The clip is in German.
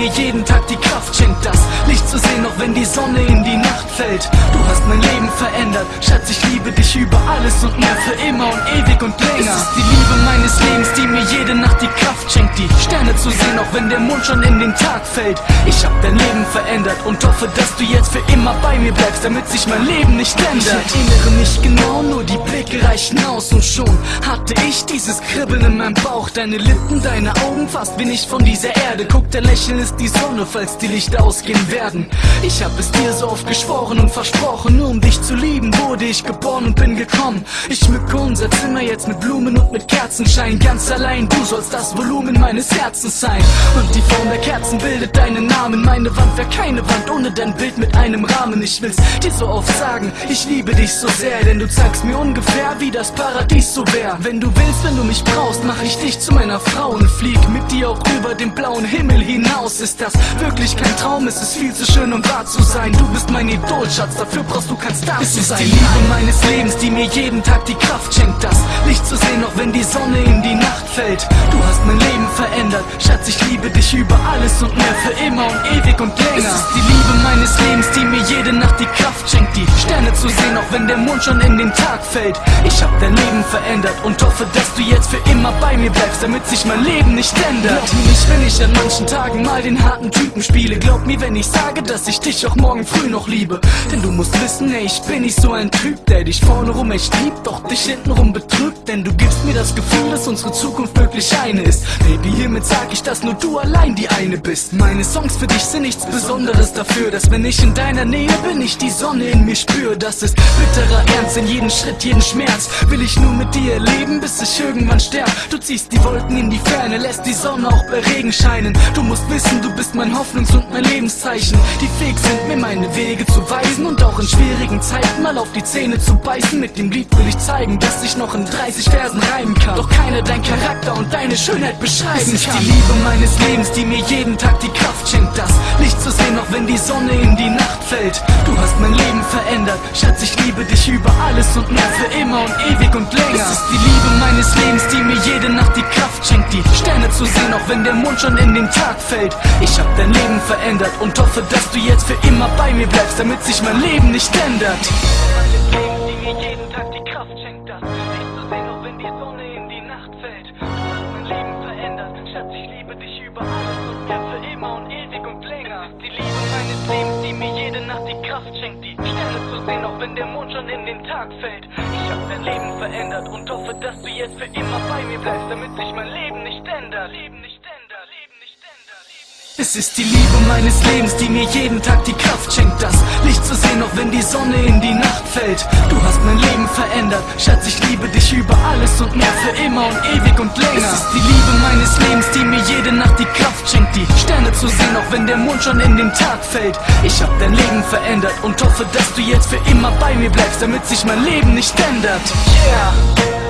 mir jeden Tag die Kraft schenkt, das Licht zu sehen, auch wenn die Sonne in die Nacht fällt. Du hast mein Leben verändert, Schatz, ich liebe dich über alles und mehr, für immer und ewig und länger. Es ist die Liebe meines Lebens, die mir jede Nacht die Kraft schenkt, die Sterne zu sehen, auch wenn der Mond schon in den Tag fällt. Ich hab dein Leben verändert und hoffe, dass du jetzt für immer bei mir bleibst, damit sich mein Leben nicht ändert. Ich erinnere mich genau, nur die Blicke reichen aus und schon hatte ich dieses Kribbeln in meinem Bauch. Deine Lippen, deine Augen, fast wie nicht von dieser Erde. Guck, dein Lächeln ist die Sonne, falls die Lichter ausgehen werden. Ich hab es dir so oft geschworen und versprochen, nur um dich zu lieben wurde ich geboren und bin gekommen. Ich schmücke unser Zimmer jetzt mit Blumen und mit Kerzenschein, ganz allein, du sollst das Volumen meines Herzens sein. Und die Form der Kerzen bildet deinen Namen, meine Wand wäre keine Wand ohne dein Bild mit einem Rahmen. Ich will's dir so oft sagen, ich liebe dich so sehr, denn du zeigst mir ungefähr, wie das Paradies so wär. Wenn du willst, wenn du mich brauchst, mach ich dich zu meiner Frau und flieg mit dir auch über den blauen Himmel hinaus. Ist das wirklich kein Traum? Es ist viel zu schön, um wahr zu sein. Du bist mein Idol, Schatz, dafür brauchst du kein Star zu sein. Es ist die Liebe meines Lebens, die mir jeden Tag die Kraft schenkt, das Licht zu sehen, auch wenn die Sonne in die Nacht fällt. Du hast mein Leben verändert, Schatz, ich liebe dich über alles und mehr, für immer und ewig und länger. Es ist die Liebe meines Lebens, die mir jede Nacht die Kraft schenkt, die Sterne zu sehen, auch wenn der Mond schon in den Tag fällt. Ich hab dein Leben verändert und hoffe, dass du jetzt für immer bei mir bleibst, damit sich mein Leben nicht ändert. Glaub mir nicht, wenn ich an manchen Tagen mal den harten Typen spiele. Glaub mir, wenn ich sage, dass ich dich auch morgen früh noch liebe. Denn du musst wissen, ey, ich bin nicht so ein Typ, der dich vorne rum echt liebt, doch dich hintenrum betrügt. Denn du gibst mir das Gefühl, dass unsere Zukunft wirklich eine ist. Baby, hiermit sag ich, dass nur du allein die eine bist. Meine Songs für dich sind nichts Besonderes dafür, dass wenn ich in deiner Nähe bin, ich die Sonne in mir spüre. Das ist bitterer Ernst, in jeden Schritt, jeden Schmerz will ich nur mit dir erleben, bis ich irgendwann sterb. Du ziehst die Wolken in die Ferne, lässt die Sonne auch bei Regen scheinen. Du musst wissen, du bist mein Hoffnungs- und mein Lebenszeichen, die fähig sind, mir meine Wege zu weisen und auch in schwierigen Zeiten mal auf die Zähne zu beißen. Mit dem Lied will ich zeigen, dass ich noch in 30 Versen reimen kann, doch keiner dein Charakter und deine Schönheit beschreiben kann. Es ist die Liebe meines Lebens, die mir jeden Tag die Kraft schenkt, das Licht zu sehen, auch wenn die Sonne in die Nacht fällt. Du hast mein Leben verändert, Schatz, ich liebe dich über alles und mehr, für immer und ewig und länger. Es ist die Liebe meines Lebens, die mir jede Nacht die Kraft schenkt, die Sterne zu sehen, auch wenn der Mond schon in den Tag fällt. Ich hab dein Leben verändert und hoffe, dass du jetzt für immer bei mir bleibst, damit sich mein Leben nicht ändert. Die mir jeden Tag die Kraft schenkt, das Licht zu sehen, auch wenn die Sonne in die Nacht fällt. Du hast mein Leben verändert, Schatz, ich liebe dich über alles und mehr, für immer und ewig und länger. Es ist die Liebe meines Lebens, die mir jede Nacht die Kraft schenkt, die Sterne zu sehen, auch wenn der Mond schon in den Tag fällt. Ich hab dein Leben verändert und hoffe, dass du jetzt für immer bei mir bleibst, damit sich mein Leben nicht ändert. Es ist die Liebe meines Lebens, die mir jeden Tag die Kraft schenkt, das Licht zu sehen, auch wenn die Sonne in die Nacht fällt. Du hast mein Leben verändert, Schatz, ich liebe dich über alles und mehr, für immer und ewig und länger. Es ist die Liebe meines Lebens, die mir jede Nacht die Kraft schenkt, die Sterne zu sehen, auch wenn der Mond schon in den Tag fällt. Ich hab dein Leben verändert und hoffe, dass du jetzt für immer bei mir bleibst, damit sich mein Leben nicht ändert. Yeah.